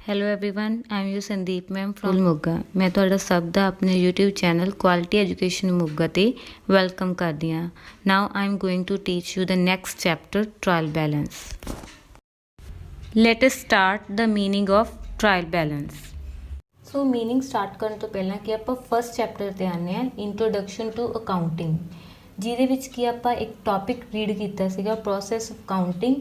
Hello everyone I am you Sandeep ma'am from Moga. ਮੈਂ ਤੁਹਾਡਾ ਸਭ ਦਾ ਆਪਣੇ YouTube channel quality education Moga ਤੇ ਵੈਲਕਮ ਕਰਦੀ ਹਾਂ। Now I am going to teach you the next chapter trial balance. Let us start the meaning of trial balance. So meaning start ਕਰਨ ਤੋਂ ਪਹਿਲਾਂ ਕਿ ਆਪਾਂ ਫਸਟ ਚੈਪਟਰ ਤੇ ਆਉਂਦੇ ਹਾਂ, ਇੰਟਰੋਡਕਸ਼ਨ ਟੂ ਅਕਾਊਂਟਿੰਗ, ਜਿਹਦੇ ਵਿੱਚ ਕਿ ਆਪਾਂ ਇੱਕ ਟੌਪਿਕ ਰੀਡ ਕੀਤਾ ਸੀਗਾ ਪ੍ਰੋਸੈਸ ਆਫ ਕਾਊਂਟਿੰਗ।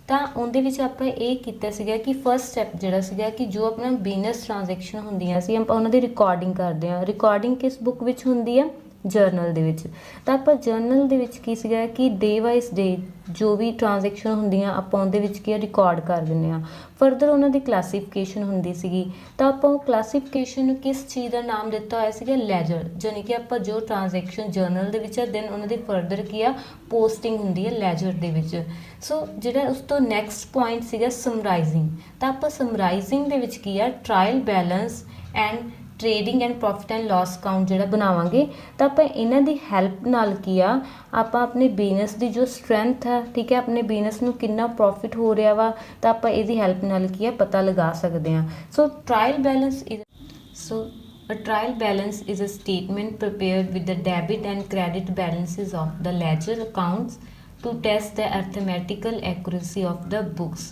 ਤਾਂ ਉਹਦੇ ਵਿੱਚ ਆਪਾਂ ਇਹ ਕੀਤਾ ਸੀਗਾ ਕਿ ਫਸਟ ਸਟੈਪ ਜਿਹੜਾ ਸੀਗਾ ਕਿ ਜੋ ਆਪਣਾ ਬਿਜ਼ਨਸ ਟ੍ਰਾਂਜੈਕਸ਼ਨ ਹੁੰਦੀਆਂ ਸੀ ਆਪਾਂ ਉਹਨਾਂ ਦੀ ਰਿਕਾਰਡਿੰਗ ਕਰਦੇ ਹਾਂ। ਰਿਕਾਰਡਿੰਗ ਕਿਸ ਬੁੱਕ ਵਿੱਚ ਹੁੰਦੀ ਆ? ਜਰਨਲ ਦੇ ਵਿੱਚ। ਤਾਂ ਆਪਾਂ ਜਰਨਲ ਦੇ ਵਿੱਚ ਕੀ ਸੀਗਾ ਕਿ ਡੇ ਵਾਈਜ਼ ਡੇ ਜੋ ਵੀ ਟ੍ਰਾਂਜੈਕਸ਼ਨ ਹੁੰਦੀਆਂ ਆਪਾਂ ਉਹਦੇ ਵਿੱਚ ਕੀ ਰਿਕਾਰਡ ਕਰ ਦਿੰਦੇ ਹਾਂ। ਫਰਦਰ ਉਹਨਾਂ ਦੀ ਕਲਾਸੀਫਿਕੇਸ਼ਨ ਹੁੰਦੀ ਸੀਗੀ, ਤਾਂ ਆਪਾਂ ਉਹ ਕਲਾਸੀਫਿਕੇਸ਼ਨ ਨੂੰ ਕਿਸ ਚੀਜ਼ ਦਾ ਨਾਮ ਦਿੱਤਾ ਹੋਇਆ ਸੀਗਾ? ਲੈਜਰ। ਜਾਣੀ ਕਿ ਆਪਾਂ ਜੋ ਟ੍ਰਾਂਜੈਕਸ਼ਨ ਜਰਨਲ ਦੇ ਵਿੱਚ ਆ ਦੈਨ ਉਹਨਾਂ ਦੀ ਫਰਦਰ ਕੀ ਆ ਪੋਸਟਿੰਗ ਹੁੰਦੀ ਹੈ ਲੈਜਰ ਦੇ ਵਿੱਚ। ਸੋ ਜਿਹੜਾ ਉਸ ਤੋਂ ਨੈਕਸਟ ਪੁਆਇੰਟ ਸੀਗਾ ਸਮਰਾਈਜ਼ਿੰਗ। ਤਾਂ ਆਪਾਂ ਸਮਰਾਈਜ਼ਿੰਗ ਦੇ ਵਿੱਚ ਕੀ ਆ trial balance and trading and profit and loss account ਜਿਹੜਾ ਬਣਾਵਾਂਗੇ। ਤਾਂ ਆਪਾਂ ਇਹਨਾਂ ਦੀ ਹੈਲਪ ਨਾਲ ਕੀ ਆ ਆਪਾਂ ਆਪਣੇ ਬਿਜ਼ਨਸ ਦੀ ਜੋ ਸਟਰੈਂਥ ਹੈ, ਠੀਕ ਹੈ, ਆਪਣੇ ਬਿਜ਼ਨਸ ਨੂੰ ਕਿੰਨਾ ਪ੍ਰੋਫਿਟ ਹੋ ਰਿਹਾ ਵਾ, ਤਾਂ ਆਪਾਂ ਇਹਦੀ ਹੈਲਪ ਨਾਲ ਕੀ ਆ ਪਤਾ ਲਗਾ ਸਕਦੇ ਹਾਂ। So trial balance A trial balance is a statement prepared with the debit and credit balances of the ledger accounts to test the arithmetical accuracy of the books.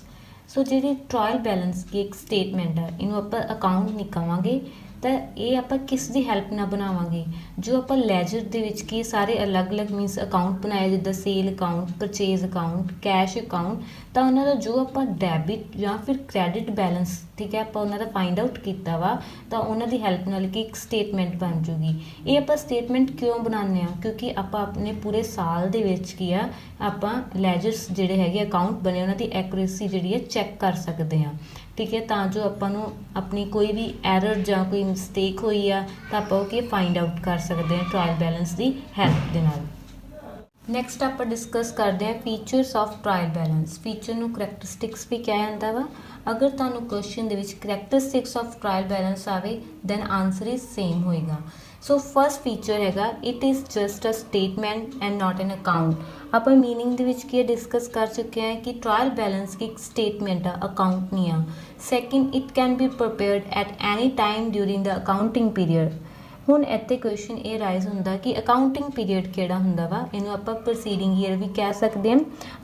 ਸੋ ਜਿਹੜੀ ਟ੍ਰਾਇਲ ਬੈਲੈਂਸ ਦੀ ਇੱਕ statement ਹੈ, ਇਹਨੂੰ ਆਪਾਂ account ਨਹੀਂ ਕਹਾਂਗੇ। ਤਾਂ ਇਹ ਆਪਾਂ ਕਿਸ ਦੀ ਹੈਲਪ ਨਾਲ ਬਣਾਵਾਂਗੇ? ਜੋ ਆਪਾਂ ਲੈਜਰ ਦੇ ਵਿੱਚ ਕੀ ਸਾਰੇ ਅਲੱਗ-ਅਲੱਗ ਮੀਨਸ ਅਕਾਊਂਟ ਬਣਾਏ, ਜਿੱਦਾਂ sale account, purchase account, cash account, ਤਾਂ ਉਹਨਾਂ ਦਾ ਜੋ ਆਪਾਂ ਡੈਬਿਟ ਜਾਂ ਫਿਰ ਕ੍ਰੈਡਿਟ ਬੈਲੈਂਸ, ਠੀਕ ਹੈ, ਆਪਾਂ ਉਹਨਾਂ ਦਾ ਫਾਈਂਡ ਆਊਟ ਕੀਤਾ ਵਾ, ਤਾਂ ਉਹਨਾਂ ਦੀ ਹੈਲਪ ਨਾਲ ਕੀ ਇੱਕ ਸਟੇਟਮੈਂਟ ਬਣ ਜੂਗੀ। ਇਹ ਆਪਾਂ ਸਟੇਟਮੈਂਟ ਕਿਉਂ ਬਣਾਉਂਦੇ ਹਾਂ? ਕਿਉਂਕਿ ਆਪਾਂ ਆਪਣੇ ਪੂਰੇ ਸਾਲ ਦੇ ਵਿੱਚ ਕੀ ਆ ਆਪਾਂ ਲੈਜਰਸ ਜਿਹੜੇ ਹੈਗੇ ਅਕਾਊਂਟ ਬਣੇ ਉਹਨਾਂ ਦੀ ਐਕੂਰੇਸੀ ਜਿਹੜੀ ਹੈ ਚੈੱਕ ਕਰ ਸਕਦੇ ਹਾਂ, ਠੀਕ ਹੈ, ਤਾਂ ਜੋ ਆਪਾਂ ਨੂੰ ਆਪਣੀ ਕੋਈ ਵੀ ਐਰਰ ਜਾਂ ਕੋਈ ਮਿਸਟੇਕ ਹੋਈ ਆ ਤਾਂ ਆਪਾਂ ਉਹ ਕੀ ਫਾਈਂਡ ਆਊਟ ਕਰ ਸਕਦੇ ਹਾਂ ਟ੍ਰਾਇਲ ਬੈਲੈਂਸ ਦੀ ਹੈਲਪ ਦੇ ਨਾਲ। ਨੈਕਸਟ ਆਪਾਂ ਡਿਸਕਸ ਕਰਦੇ ਹਾਂ features of trial balance. Feature ਨੂੰ ਕਰੈਕਟਰਿਸਟਿਕਸ ਵੀ ਕਿਹਾ ਜਾਂਦਾ ਵਾ। ਅਗਰ ਤੁਹਾਨੂੰ ਕੁਐਸਚਨ ਦੇ ਵਿੱਚ ਕਰੈਕਟਰਿਸਟਿਕਸ ਆਫ ਟ੍ਰਾਇਲ ਬੈਲੈਂਸ ਆਵੇ ਦੈਨ ਆਨਸਰ ਇਜ਼ ਸੇਮ ਹੋਏਗਾ। ਸੋ ਫਸਟ ਫੀਚਰ ਹੈਗਾ it is just a statement and not an account. ਆਪਾਂ ਮੀਨਿੰਗ ਦੇ ਵਿੱਚ ਕੀ ਡਿਸਕਸ ਕਰ ਚੁੱਕੇ ਹਾਂ ਕਿ ਟ੍ਰਾਇਲ ਬੈਲੈਂਸ ਕੀ ਇੱਕ ਸਟੇਟਮੈਂਟ ਆ, ਅਕਾਊਂਟ ਨਹੀਂ ਆ। Second, it can be prepared at any time during the accounting period. ਹੁਣ ਇੱਥੇ ਕੁਐਸਚਨ ਇਹ ਰਾਈਜ਼ ਹੁੰਦਾ ਕਿ ਅਕਾਊਂਟਿੰਗ ਪੀਰੀਅਡ ਕਿਹੜਾ ਹੁੰਦਾ ਵਾ? ਇਹਨੂੰ ਆਪਾਂ ਪ੍ਰੋਸੀਡਿੰਗ ਈਅਰ ਵੀ ਕਹਿ ਸਕਦੇ ਹਾਂ।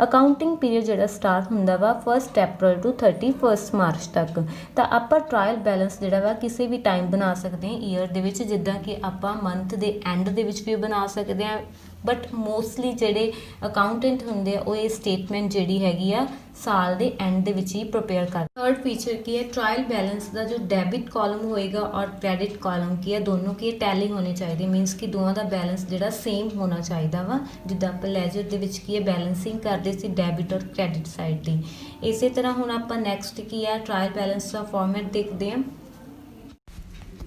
ਅਕਾਊਂਟਿੰਗ ਪੀਰੀਅਡ ਜਿਹੜਾ ਸਟਾਰਟ ਹੁੰਦਾ ਵਾ 1 ਅਪ੍ਰੈਲ ਤੋਂ 31 ਮਾਰਚ ਤੱਕ। ਤਾਂ ਆਪਾਂ ਟ੍ਰਾਇਲ ਬੈਲੈਂਸ ਜਿਹੜਾ ਵਾ ਕਿਸੇ ਵੀ ਟਾਈਮ ਬਣਾ ਸਕਦੇ ਹਾਂ ਈਅਰ ਦੇ ਵਿੱਚ, ਜਿੱਦਾਂ ਕਿ ਆਪਾਂ ਮੰਥ ਦੇ ਐਂਡ ਦੇ ਵਿੱਚ ਵੀ ਬਣਾ ਸਕਦੇ ਹਾਂ, ਬਟ ਮੋਸਟਲੀ ਜਿਹੜੇ ਅਕਾਊਂਟੈਂਟ ਹੁੰਦੇ ਆ ਉਹ ਇਹ ਸਟੇਟਮੈਂਟ ਜਿਹੜੀ ਹੈਗੀ ਆ ਸਾਲ ਦੇ ਐਂਡ ਦੇ ਵਿੱਚ ਹੀ ਪ੍ਰੀਪੇਅਰ ਕਰ। ਥਰਡ ਫੀਚਰ ਕੀ ਹੈ? ਟ੍ਰਾਇਲ ਬੈਲੈਂਸ ਦਾ ਜੋ ਡੈਬਿਟ ਕਾਲਮ ਹੋਏਗਾ ਔਰ ਕ੍ਰੈਡਿਟ ਕਾਲਮ ਕੀ ਹੈ ਦੋਨੋਂ ਕੀ ਟੈਲੀ ਹੋਣੇ ਚਾਹੀਦੇ, ਮੀਨਸ ਕਿ ਦੋਵਾਂ ਦਾ ਬੈਲੈਂਸ ਜਿਹੜਾ ਸੇਮ ਹੋਣਾ ਚਾਹੀਦਾ ਵਾ। ਜਿੱਦਾਂ ਆਪਾਂ ਲੈਜਰ ਦੇ ਵਿੱਚ ਕੀ ਹੈ ਬੈਲੈਂਸਿੰਗ ਕਰਦੇ ਸੀ ਡੈਬਿਟ ਔਰ ਕ੍ਰੈਡਿਟ ਸਾਈਡ ਦੀ। ਇਸੇ ਤਰ੍ਹਾਂ ਹੁਣ ਆਪਾਂ ਨੈਕਸਟ ਕੀ ਹੈ ਟ੍ਰਾਇਲ ਬੈਲੈਂਸ ਦਾ ਫਾਰਮੈਟ ਦੇਖਦੇ ਹਾਂ।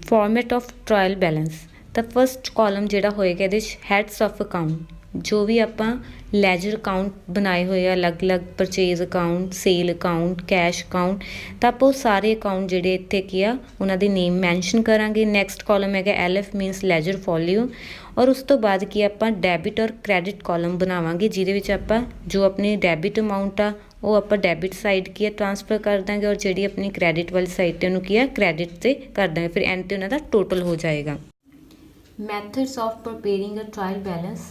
Format of trial balance. ਤਾਂ ਫਸਟ ਕਾਲਮ ਜਿਹੜਾ ਹੋਏਗਾ ਇਹਦੇ 'ਚ ਹੈਡਸ ਆਫ ਅਕਾਊਂਟ, ਜੋ ਵੀ ਆਪਾਂ ਲੈਜਰ ਅਕਾਊਂਟ ਬਣਾਏ ਹੋਏ ਆ ਅਲੱਗ-ਅਲੱਗ, purchase account, sale account, cash account, ਤਾਂ ਆਪਾਂ ਉਹ ਸਾਰੇ ਅਕਾਊਂਟ ਜਿਹੜੇ ਇੱਥੇ ਕੀ ਆ ਉਹਨਾਂ ਦੇ ਨੇਮ ਮੈਂਸ਼ਨ ਕਰਾਂਗੇ। ਨੈਕਸਟ ਕਾਲਮ ਹੈਗਾ LF ਮੀਨਸ ਲੈਜਰ ਫੋਲੀਓ, ਔਰ ਉਸ ਤੋਂ ਬਾਅਦ ਕੀ ਆਪਾਂ ਡੈਬਿਟ ਔਰ ਕ੍ਰੈਡਿਟ ਕਾਲਮ ਬਣਾਵਾਂਗੇ, ਜਿਹਦੇ ਵਿੱਚ ਆਪਾਂ ਜੋ ਆਪਣੀ ਡੈਬਿਟ ਅਮਾਊਂਟ ਆ ਉਹ ਆਪਾਂ ਡੈਬਿਟ ਸਾਈਡ ਕੀ ਹੈ ਟ੍ਰਾਂਸਫਰ ਕਰ ਦਾਂਗੇ, ਔਰ ਜਿਹੜੀ ਆਪਣੀ ਕ੍ਰੈਡਿਟ ਵਾਲੀ ਸਾਈਡ 'ਤੇ ਉਹਨੂੰ ਕੀ ਹੈ ਕ੍ਰੈਡਿਟ 'ਤੇ ਕਰ ਦਾਂਗੇ, ਫਿਰ ਐਂਡ 'ਤੇ ਉਹਨਾਂ ਦਾ ਟੋਟਲ ਹੋ ਜਾਏਗਾ। Methods of preparing a trial balance.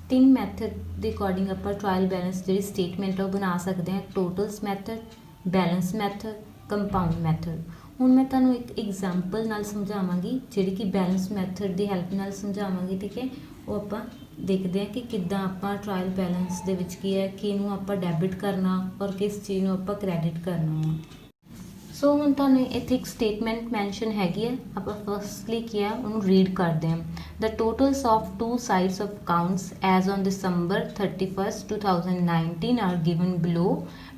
3 method ਦੇ ਅਕੋਰਡਿੰਗ ਆਪਾਂ ਟ੍ਰਾਇਲ ਬੈਲੈਂਸ ਜਿਹੜੀ ਸਟੇਟਮੈਂਟ ਉਹ ਬਣਾ ਸਕਦੇ ਹਾਂ। Totals method, balance method, compound method. ਹੁਣ ਮੈਂ ਤੁਹਾਨੂੰ ਇੱਕ ਐਗਜ਼ਾਮਪਲ ਨਾਲ ਸਮਝਾਵਾਂਗੀ ਜਿਹੜੀ ਕਿ ਬੈਲੈਂਸ ਮੈਥਡ ਦੀ ਹੈਲਪ ਨਾਲ ਸਮਝਾਵਾਂਗੀ, ਠੀਕ ਹੈ। ਉਹ ਆਪਾਂ ਦੇਖਦੇ ਹਾਂ ਕਿ ਕਿੱਦਾਂ ਆਪਾਂ ਟ੍ਰਾਇਲ ਬੈਲੈਂਸ ਦੇ ਵਿੱਚ ਕੀ ਹੈ ਕਿ ਇਹਨੂੰ ਆਪਾਂ ਡੈਬਿਟ ਕਰਨਾ ਔਰ ਕਿਸ ਚੀਜ਼ ਨੂੰ ਆਪਾਂ ਕ੍ਰੈਡਿਟ ਕਰਨਾ ਵਾ। ਸੋ ਹੁਣ ਤੁਹਾਨੂੰ ਇੱਥੇ ਇੱਕ ਸਟੇਟਮੈਂਟ ਮੈਂਸ਼ਨ ਹੈਗੀ ਹੈ, ਆਪਾਂ ਫਸਟਲੀ ਕੀ ਆ ਉਹਨੂੰ ਰੀਡ ਕਰਦੇ ਹਾਂ। The totals of 2 sides of accounts as on December 31, 2019 are given below.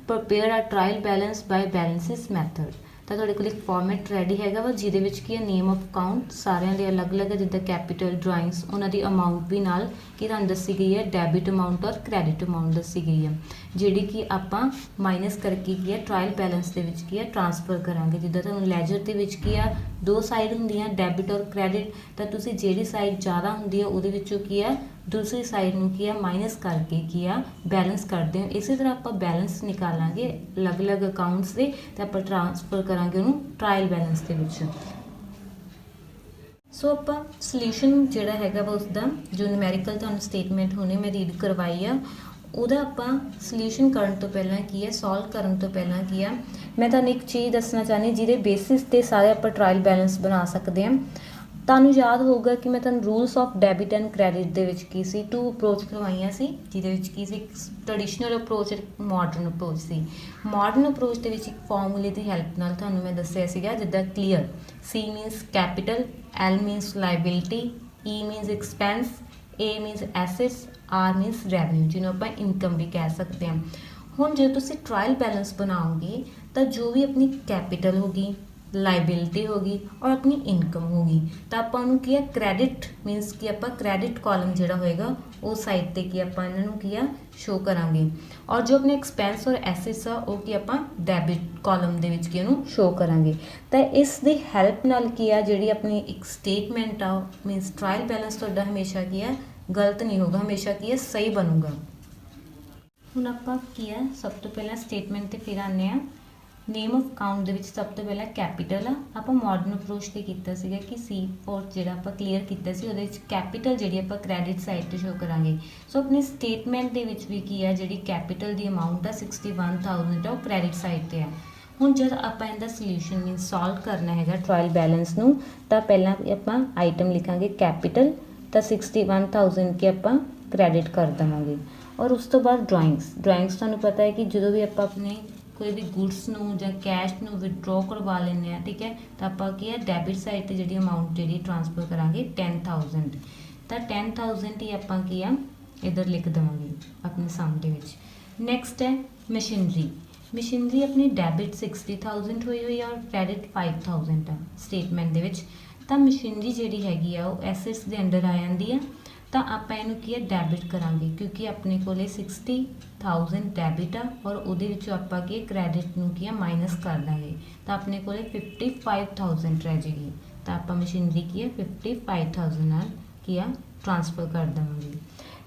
Prepare a trial balance by balances method. ਤਾਂ ਤੁਹਾਡੇ ਕੋਲ ਇੱਕ ਫਾਰਮੈਟ ਰੈਡੀ ਹੈਗਾ ਵਾ ਜਿਹਦੇ ਵਿੱਚ ਕੀ ਹੈ ਨੇਮ ਆਫ ਅਕਾਊਂਟ ਸਾਰਿਆਂ ਦੇ ਅਲੱਗ-ਅਲੱਗ ਹੈ, ਜਿੱਦਾਂ ਕੈਪੀਟਲ, ਡਰਾਇੰਗਸ, ਉਹਨਾਂ ਦੀ ਅਮਾਊਂਟ ਵੀ ਨਾਲ ਕੀ ਤੁਹਾਨੂੰ ਦੱਸੀ ਗਈ ਹੈ, ਡੈਬਿਟ ਅਮਾਊਂਟ ਔਰ ਕ੍ਰੈਡਿਟ ਅਮਾਊਂਟ ਦੱਸੀ ਗਈ ਹੈ, ਜਿਹੜੀ ਕਿ ਆਪਾਂ ਮਾਈਨਸ ਕਰਕੇ ਕੀ ਹੈ ਟ੍ਰਾਇਲ ਬੈਲੈਂਸ ਦੇ ਵਿੱਚ ਕੀ ਹੈ ਟ੍ਰਾਂਸਫਰ ਕਰਾਂਗੇ। ਜਿੱਦਾਂ ਤੁਹਾਨੂੰ ਲੈਜਰ ਦੇ ਵਿੱਚ ਕੀ ਆ 2 ਸਾਈਡ ਹੁੰਦੀਆਂ ਡੈਬਿਟ ਔਰ ਕ੍ਰੈਡਿਟ, ਤਾਂ ਤੁਸੀਂ ਜਿਹੜੀ ਸਾਈਡ ਜ਼ਿਆਦਾ ਹੁੰਦੀ ਹੈ ਉਹਦੇ ਵਿੱਚੋਂ ਕੀ ਹੈ दूसरी साइड ਨੂੰ ਕੀ ਆ ਮਾਈਨਸ ਕਰਕੇ ਕੀ ਆ ਬੈਲੈਂਸ ਕਰਦੇ ਹਾਂ। ਇਸੇ ਤਰ੍ਹਾਂ ਆਪਾਂ ਬੈਲੈਂਸ ਨਿਕਾਲਾਂਗੇ ਅਲੱਗ-ਅਲੱਗ ਅਕਾਊਂਟਸ ਦੇ ਤੇ ਆਪਾਂ ਟ੍ਰਾਂਸਫਰ ਕਰਾਂਗੇ ਉਹਨੂੰ ਟ੍ਰਾਇਲ ਬੈਲੈਂਸ ਦੇ ਵਿੱਚ। ਸੋ ਆਪਾਂ ਸੋਲੂਸ਼ਨ ਜਿਹੜਾ ਹੈਗਾ ਵਾ ਉਸਦਾ ਜੋ ਨਿਊਮੈਰੀਕਲ ਤੁਹਾਨੂੰ ਸਟੇਟਮੈਂਟ ਹੁਣੇ ਮੈਂ ਰੀਡ ਕਰਵਾਈ ਆ ਉਹਦਾ ਆਪਾਂ ਸੋਲੂਸ਼ਨ ਕਰਨ ਤੋਂ ਪਹਿਲਾਂ ਕੀ ਹੈ ਸੋਲਵ ਕਰਨ ਤੋਂ ਪਹਿਲਾਂ ਕੀ ਆ ਮੈਂ ਤੁਹਾਨੂੰ ਇੱਕ ਚੀਜ਼ ਦੱਸਣਾ ਚਾਹੁੰਦੀ ਜਿਹਦੇ ਬੇਸਿਸ ਤੇ ਸਾਰੇ ਆਪਾਂ ਟ੍ਰਾਇਲ ਬੈਲੈਂਸ ਬਣਾ ਸਕਦੇ ਹਾਂ। ਤੁਹਾਨੂੰ ਯਾਦ ਹੋਊਗਾ ਕਿ ਮੈਂ ਤੁਹਾਨੂੰ rules of debit and credit ਦੇ ਵਿੱਚ ਕੀ ਸੀ 2 ਅਪਰੋਚ ਕਰਵਾਈਆਂ ਸੀ ਜਿਹਦੇ ਵਿੱਚ ਕੀ ਸੀ ਟ੍ਰੈਡੀਸ਼ਨਲ ਅਪਰੋਚ ਮਾਡਰਨ ਅਪਰੋਚ ਸੀ। ਮਾਡਰਨ ਅਪਰੋਚ ਦੇ ਵਿੱਚ ਇੱਕ ਫਾਰਮੂਲੇ ਦੀ ਹੈਲਪ ਨਾਲ ਤੁਹਾਨੂੰ ਮੈਂ ਦੱਸਿਆ ਸੀਗਾ ਜਿੱਦਾਂ clear C means capital, L means liability, E means expense, A means assets, R means revenue ਜਿਹਨੂੰ ਆਪਾਂ ਇਨਕਮ ਵੀ ਕਹਿ ਸਕਦੇ ਹਾਂ। ਹੁਣ ਜੇ ਤੁਸੀਂ ਟ੍ਰਾਇਲ ਬੈਲੈਂਸ ਬਣਾਓਗੇ ਤਾਂ ਜੋ ਵੀ ਆਪਣੀ ਕੈਪੀਟਲ ਹੋਗੀ ਲਾਇਬਿਲਿਟੀ ਹੋਗੀ ਔਰ ਆਪਣੀ ਇਨਕਮ ਹੋਗੀ ਤਾਂ ਆਪਾਂ ਨੂੰ ਕੀ ਹੈ ਕ੍ਰੈਡਿਟ ਮੀਨਸ ਕਿ ਆਪਾਂ ਕ੍ਰੈਡਿਟ ਕਾਲਮ ਜਿਹੜਾ ਹੋਏਗਾ ਉਹ ਸਾਈਡ ਤੇ ਕੀ ਆਪਾਂ ਇਹਨਾਂ ਨੂੰ ਕੀ ਆ ਸ਼ੋ ਕਰਾਂਗੇ ਔਰ ਜੋ ਆਪਣੇ ਐਕਸਪੈਂਸ ਔਰ ਐਸੈਟਸ ਆ ਉਹ ਕੀ ਆਪਾਂ ਡੈਬਿਟ ਕਾਲਮ ਦੇ ਵਿੱਚ ਕੀ ਉਹਨੂੰ ਸ਼ੋ ਕਰਾਂਗੇ। ਤਾਂ ਇਸ ਦੀ ਹੈਲਪ ਨਾਲ ਕੀ ਆ ਜਿਹੜੀ ਆਪਣੀ ਇੱਕ ਸਟੇਟਮੈਂਟ ਆ ਮੀਨਸ ਟ੍ਰਾਇਲ ਬੈਲੈਂਸ ਤੁਹਾਡਾ ਹਮੇਸ਼ਾ ਕੀ ਹੈ ਗਲਤ ਨਹੀਂ ਹੋਗਾ, ਹਮੇਸ਼ਾ ਕੀ ਹੈ ਸਹੀ ਬਣੂਗਾ। ਹੁਣ ਆਪਾਂ ਕੀ ਹੈ ਸਭ ਤੋਂ ਪਹਿਲਾਂ ਸਟੇਟਮੈਂਟ ਤੇ ਫਿਰ ਆਉਂਦੇ ਹਾਂ। ਨੇਮ ਆਫ ਅਕਾਊਂਟ ਦੇ ਵਿੱਚ ਸਭ ਤੋਂ ਪਹਿਲਾਂ ਕੈਪੀਟਲ ਆ ਆਪਾਂ ਮਾਡਰਨ ਅਪਰੋਚ ਤੇ ਕੀਤਾ ਸੀਗਾ ਕਿ C4 ਜਿਹੜਾ ਆਪਾਂ ਕਲੀਅਰ ਕੀਤਾ ਸੀ ਉਹਦੇ ਵਿੱਚ ਕੈਪੀਟਲ ਜਿਹੜੀ ਆਪਾਂ ਕ੍ਰੈਡਿਟ ਸਾਈਡ ਤੇ ਸ਼ੋ ਕਰਾਂਗੇ। ਸੋ ਆਪਣੀ ਸਟੇਟਮੈਂਟ ਦੇ ਵਿੱਚ ਵੀ ਕੀ ਹੈ ਜਿਹੜੀ ਕੈਪੀਟਲ ਦੀ ਅਮਾਊਂਟ ਆ 61,000 ਉਹ ਕ੍ਰੈਡਿਟ ਸਾਈਡ ਤੇ ਆ। ਹੁਣ ਜਦ ਆਪਾਂ ਇਹਦਾ ਸੋਲੂਸ਼ਨ ਮੀਨਸ ਸੋਲਵ ਕਰਨਾ ਹੈਗਾ ਟ੍ਰਾਇਲ ਬੈਲੈਂਸ ਨੂੰ ਤਾਂ ਪਹਿਲਾਂ ਆਪਾਂ ਆਈਟਮ ਲਿਖਾਂਗੇ ਕੈਪੀਟਲ ਤਾਂ 61,000 ਕੇ ਆਪਾਂ ਕ੍ਰੈਡਿਟ ਕਰ ਦੇਵਾਂਗੇ ਔਰ ਉਸ ਤੋਂ ਬਾਅਦ ਡਰਾਇੰਗਸ ਤੁਹਾਨੂੰ ਪਤਾ ਹੈ ਕਿ ਜਦੋਂ ਵੀ ਆਪਾਂ ਆਪਣੇ ਕੋਈ ਵੀ ਗੁੱਡਸ ਨੂੰ ਜਾਂ ਕੈਸ਼ ਨੂੰ ਵਿਦਡਰੋ ਕਰਵਾ ਲੈਂਦੇ ਹਾਂ ਠੀਕ ਹੈ ਤਾਂ ਆਪਾਂ ਕੀ ਹੈ ਡੈਬਿਟ ਸਾਈਡ ਤੇ ਜਿਹੜੀ ਅਮਾਊਂਟ ਜਿਹੜੀ ਟ੍ਰਾਂਸਫਰ ਕਰਾਂਗੇ 10,000 ਤਾਂ 10,000 ਹੀ ਆਪਾਂ ਕੀ ਆ ਇੱਧਰ ਲਿਖ ਦੇਵਾਂਗੇ ਆਪਣੇ ਸਮ ਦੇ ਵਿੱਚ। ਨੈਕਸਟ ਹੈ ਮਸ਼ੀਨਰੀ ਆਪਣੀ ਡੈਬਿਟ 60,000 ਹੋਈ ਔਰ ਕ੍ਰੈਡਿਟ 5,000 ਆ ਸਟੇਟਮੈਂਟ ਦੇ ਵਿੱਚ। ਤਾਂ ਮਸ਼ੀਨਰੀ ਜਿਹੜੀ ਹੈਗੀ ਆ ਉਹ ਐਸੈਟਸ ਦੇ ਅੰਡਰ ਆ ਜਾਂਦੀ ਆ ਤਾਂ ਆਪਾਂ ਇਹਨੂੰ ਕੀ ਹੈ ਡੈਬਿਟ ਕਰਾਂਗੇ ਕਿਉਂਕਿ ਆਪਣੇ ਕੋਲੇ 60,000 ਡੈਬਿਟ ਆ ਔਰ ਉਹਦੇ ਵਿੱਚੋਂ ਆਪਾਂ ਕੀ ਕ੍ਰੈਡਿਟ ਨੂੰ ਕੀ ਆ ਮਾਈਨਸ ਕਰ ਦਾਂਗੇ ਤਾਂ ਆਪਣੇ ਕੋਲੇ 55,000 ਰਹਿ ਜਾਏਗੀ ਤਾਂ ਆਪਾਂ ਮਸ਼ੀਨਰੀ ਕੀ ਹੈ 55,000 ਨਾਲ ਕੀ ਆ ਟ੍ਰਾਂਸਫਰ ਕਰ ਦੇਵਾਂਗੇ।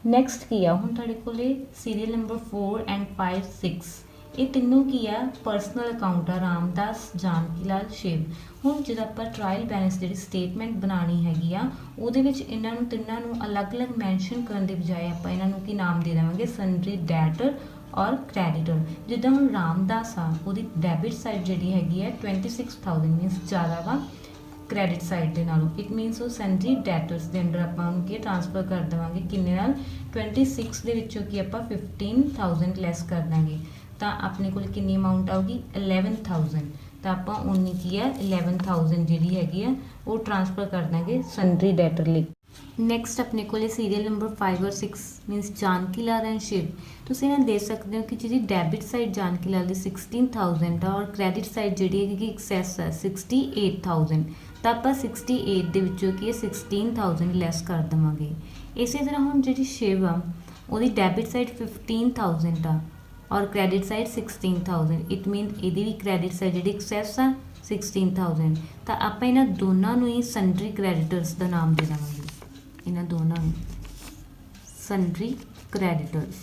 ਨੈਕਸਟ ਕੀ ਆ ਹੁਣ ਤੁਹਾਡੇ ਕੋਲੇ ਸੀਰੀਅਲ ਨੰਬਰ 4 ਐਂਡ 5 6 ਇਹ ਤਿੰਨੋਂ ਕੀ ਆ ਪਰਸਨਲ ਅਕਾਊਂਟ ਆ ਰਾਮਦਾਸ, ਜਾਨਕੀ ਲਾਲ, ਸ਼ਿਵ। ਹੁਣ ਜਦੋਂ ਆਪਾਂ ਟ੍ਰਾਇਲ ਬੈਲੈਂਸ ਜਿਹੜੀ ਸਟੇਟਮੈਂਟ ਬਣਾਉਣੀ ਹੈਗੀ ਆ ਉਹਦੇ ਵਿੱਚ ਇਹਨਾਂ ਨੂੰ ਤਿੰਨਾਂ ਨੂੰ ਅਲੱਗ-ਅਲੱਗ ਮੈਂਸ਼ਨ ਕਰਨ ਦੇ ਬਜਾਏ ਆਪਾਂ ਇਹਨਾਂ ਨੂੰ ਕੀ ਨਾਮ ਦੇ ਦੇਵਾਂਗੇ ਸਨਰੀ, ਡੈਟਰ ਔਰ ਕ੍ਰੈਡਿਟਰ। ਜਿੱਦਾਂ ਹੁਣ ਰਾਮਦਾਸ ਆ ਉਹਦੀ ਡੈਬਿਟ ਸਾਈਡ ਜਿਹੜੀ ਹੈਗੀ ਹੈ 26,000 ਮੀਨਸ ਜ਼ਿਆਦਾ ਵਾ ਕ੍ਰੈਡਿਟ ਸਾਈਡ ਦੇ ਨਾਲੋਂ ਇਟ ਮੀਨਸ ਉਹ ਸਨਰੀ ਡੈਟਰਸ ਦੇ ਅੰਡਰ ਆਪਾਂ ਉਹਨੂੰ ਕੀ ਟ੍ਰਾਂਸਫਰ ਕਰ ਦੇਵਾਂਗੇ ਕਿੰਨੇ ਨਾਲ 26 ਦੇ ਵਿੱਚੋਂ ਕੀ ਆਪਾਂ 15,000 ਲੈਸ ਕਰ ਦਾਂਗੇ ਤਾਂ ਆਪਣੇ ਕੋਲ ਕਿੰਨੀ ਅਮਾਊਂਟ ਆਊਗੀ 11,000 ਤਾਂ ਆਪਾਂ ਉਨੀ ਕੀ ਹੈ 11,000 ਜਿਹੜੀ ਹੈਗੀ ਆ ਉਹ ਟ੍ਰਾਂਸਫਰ ਕਰ ਦਾਂਗੇ ਸਨਰੀ ਡੈਟਰ ਲਈ। ਨੈਕਸਟ ਆਪਣੇ ਕੋਲੇ ਸੀਰੀਅਲ ਨੰਬਰ 5 ਔਰ 6 ਮੀਨਸ ਜਾਨਕੀ ਲਾਲ ਐਂਡ ਸ਼ਿਵ। ਤੁਸੀਂ ਇਹਨਾਂ ਦੇਖ ਸਕਦੇ ਹੋ ਕਿ ਜਿਹੜੀ ਡੈਬਿਟ ਸਾਈਡ ਜਾਨਕੀ ਲਾਲ ਦੀ 16,000 ਆ ਔਰ ਕ੍ਰੈਡਿਟ ਸਾਈਡ ਜਿਹੜੀ ਹੈਗੀ ਐਕਸੈਸ ਹੈ 68,000 ਤਾਂ ਆਪਾਂ 68 ਦੇ ਵਿੱਚੋਂ ਕੀ 16,000 ਲੈਸ ਕਰ ਦੇਵਾਂਗੇ। ਇਸੇ ਤਰ੍ਹਾਂ ਹੁਣ ਜਿਹੜੀ ਸ਼ਿਵ ਆ ਉਹਦੀ ਡੈਬਿਟ ਸਾਈਡ 15,000 ਆ ਔਰ ਕ੍ਰੈਡਿਟ ਸਾਈਡ 16,000 ਇਟ ਮੀਨ ਇਹਦੀ ਵੀ ਕ੍ਰੈਡਿਟ ਸਾਈਡ ਜਿਹੜੀ ਐਕਸੈਸ ਆ 16,000 ਤਾਂ ਆਪਾਂ ਇਹਨਾਂ ਦੋਨਾਂ ਨੂੰ ਹੀ ਸਨਰੀ ਕ੍ਰੈਡਿਟਰਸ ਦਾ ਨਾਮ ਦੇ ਦੇਵਾਂਗੇ। ਇਹਨਾਂ ਦੋਨਾਂ ਨੂੰ ਸਨਰੀ ਕ੍ਰੈਡਿਟਰਸ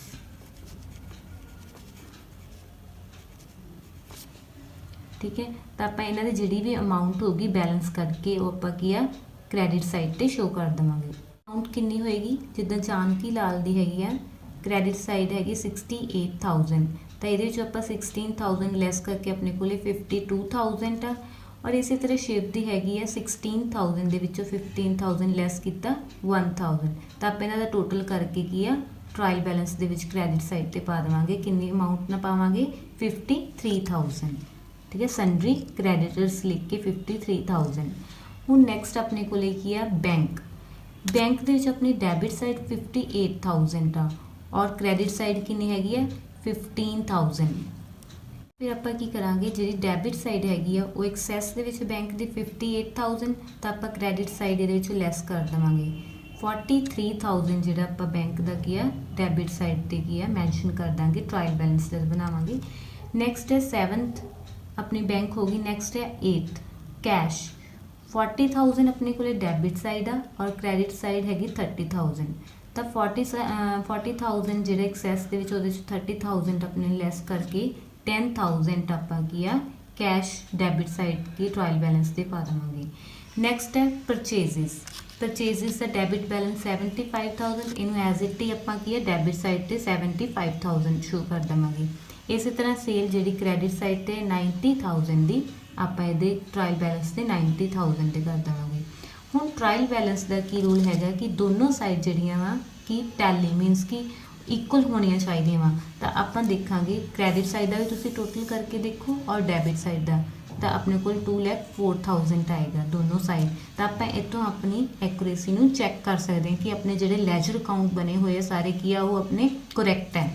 ਠੀਕ ਹੈ ਤਾਂ ਆਪਾਂ ਇਹਨਾਂ ਦੀ ਜਿਹੜੀ ਵੀ ਅਮਾਊਂਟ ਹੋਗੀ ਬੈਲੈਂਸ ਕਰਕੇ ਉਹ ਆਪਾਂ ਕੀ ਆ ਕ੍ਰੈਡਿਟ ਸਾਈਡ ਤੇ ਸ਼ੋ ਕਰ ਦੇਵਾਂਗੇ। ਅਮਾਊਂਟ ਕਿੰਨੀ ਹੋਏਗੀ ਜਿੱਦਾਂ ਜਾਨਕੀ ਲਾਲ ਦੀ ਹੈਗੀ ਆ ਕ੍ਰੈਡਿਟ ਸਾਈਡ ਹੈਗੀ 68,000 ਤਾਂ ਇਹਦੇ ਵਿੱਚ ਆਪਾਂ 16,000 ਲੈਸ ਕਰਕੇ ਆਪਣੇ ਕੋਲੇ 52,000 ਆ ਔਰ ਇਸੇ ਤਰ੍ਹਾਂ ਸ਼ਿਵ ਦੀ ਹੈਗੀ ਆ 16,000 ਦੇ ਵਿੱਚੋਂ 15,000 ਲੈਸ ਕੀਤਾ 1,000 ਤਾਂ ਆਪਾਂ ਇਹਨਾਂ ਦਾ ਟੋਟਲ ਕਰਕੇ ਕੀ ਆ ਟ੍ਰਾਇਲ ਬੈਲੈਂਸ ਦੇ ਵਿੱਚ ਕ੍ਰੈਡਿਟ ਸਾਈਡ ਤੇ ਪਾ ਦੇਵਾਂਗੇ ਕਿੰਨੀ ਅਮਾਊਂਟ ਨਾ ਪਾਵਾਂਗੇ 53,000 ਠੀਕ ਹੈ ਸਨਰੀ ਕ੍ਰੈਡਿਟਰਸ ਲਿਖ ਕੇ 53,000। ਹੁਣ ਨੈਕਸਟ ਆਪਣੇ ਕੋਲੇ ਕੀ ਆ ਬੈਂਕ ਦੇ ਵਿੱਚ ਆਪਣੀ ਡੈਬਿਟ ਸਾਈਡ 58,000 ਆ ਔਰ ਕ੍ਰੈਡਿਟ ਸਾਈਡ ਕਿੰਨੀ ਹੈਗੀ ਆ 15,000। ਫਿਰ ਆਪਾਂ ਕੀ ਕਰਾਂਗੇ ਜਿਹੜੀ ਡੈਬਿਟ ਸਾਈਡ ਹੈਗੀ ਆ ਉਹ ਐਕਸੈਸ ਦੇ ਵਿੱਚ ਬੈਂਕ ਦੀ 58,000 ਤਾਂ ਆਪਾਂ ਕ੍ਰੈਡਿਟ ਸਾਈਡ ਇਹਦੇ ਵਿੱਚ ਲੈਸ ਕਰ ਦੇਵਾਂਗੇ 43,000 ਜਿਹੜਾ ਆਪਾਂ ਬੈਂਕ ਦਾ ਕੀ ਆ ਡੈਬਿਟ ਸਾਈਡ ਤੇ ਕੀ ਆ ਮੈਂਸ਼ਨ ਕਰ ਦਾਂਗੇ ਟ੍ਰਾਇਲ ਬੈਲੈਂਸ ਜਦ ਬਣਾਵਾਂਗੇ। ਨੈਕਸਟ ਹੈ 7th ਆਪਣੀ ਬੈਂਕ ਹੋਗੀ। ਨੈਕਸਟ ਹੈ 8th ਕੈਸ਼ 40,000 ਆਪਣੇ ਕੋਲੇ ਡੈਬਿਟ ਸਾਈਡ ਆ ਔਰ ਕ੍ਰੈਡਿਟ ਸਾਈਡ ਹੈਗੀ 30,000 ਤਾਂ 40,000 ਜਿਹੜੇ ਐਕਸੈਸ ਦੇ ਵਿੱਚ ਉਹਦੇ 'ਚ 30,000 ਆਪਣੇ ਲੈਸ ਕਰਕੇ 10,000 ਆਪਾਂ ਕੀ ਆ ਕੈਸ਼ ਡੈਬਿਟ ਸਾਈਡ ਦੀ ਟਰਾਇਲ ਬੈਲੈਂਸ ਤੇ ਪਾ ਦੇਵਾਂਗੇ। ਨੈਕਸਟ ਹੈ ਪਰਚੇਜ਼ਸ ਦਾ ਡੈਬਿਟ ਬੈਲੈਂਸ 75,000, ਇਹਨੂੰ ਐਜ਼ ਇਟ ਹੀ ਆਪਾਂ ਕੀ ਹੈ ਡੈਬਿਟ ਸਾਈਡ ਤੇ 75,000 ਸ਼ੋ ਕਰ ਦੇਵਾਂਗੇ। ਇਸੇ ਤਰ੍ਹਾਂ ਸੇਲ ਜਿਹੜੀ ਕ੍ਰੈਡਿਟ ਸਾਈਡ ਤੇ 90,000 ਦੀ ਆਪਾਂ ਇਹਦੇ ਟਰਾਇਲ ਬੈਲੈਂਸ ਤੇ 90,000 ਤੇ ਕਰ ਦੇਵਾਂਗੇ। ਹੁਣ ਟਰਾਇਲ ਬੈਲੈਂਸ ਦਾ ਕੀ ਰੂਲ ਹੈਗਾ ਕਿ ਦੋਨੋਂ ਸਾਈਡ ਜਿਹੜੀਆਂ ਵਾ ਕਿ ਟੈਲੀ ਮੀਨਸ ਕਿ ਇਕੁਅਲ ਹੋਣੀਆਂ ਚਾਹੀਦੀਆਂ ਵਾ। ਤਾਂ ਆਪਾਂ ਦੇਖਾਂਗੇ ਕ੍ਰੈਡਿਟ ਸਾਈਡ ਦਾ ਵੀ ਤੁਸੀਂ ਟੋਟਲ ਕਰਕੇ ਦੇਖੋ ਔਰ ਡੈਬਿਟ ਸਾਈਡ ਦਾ, ਤਾਂ ਆਪਣੇ ਕੋਲ 2,04,000 ਆਏਗਾ ਦੋਨੋਂ ਸਾਈਡ। ਤਾਂ ਆਪਾਂ ਇੱਥੋਂ ਆਪਣੀ ਐਕੂਰੇਸੀ ਨੂੰ ਚੈੱਕ ਕਰ ਸਕਦੇ ਹਾਂ ਕਿ ਆਪਣੇ ਜਿਹੜੇ ਲੈਜਰ ਅਕਾਊਂਟ ਬਣੇ ਹੋਏ ਆ ਸਾਰੇ ਕੀ ਆ ਉਹ ਆਪਣੇ ਕਰੈਕਟ ਹੈ।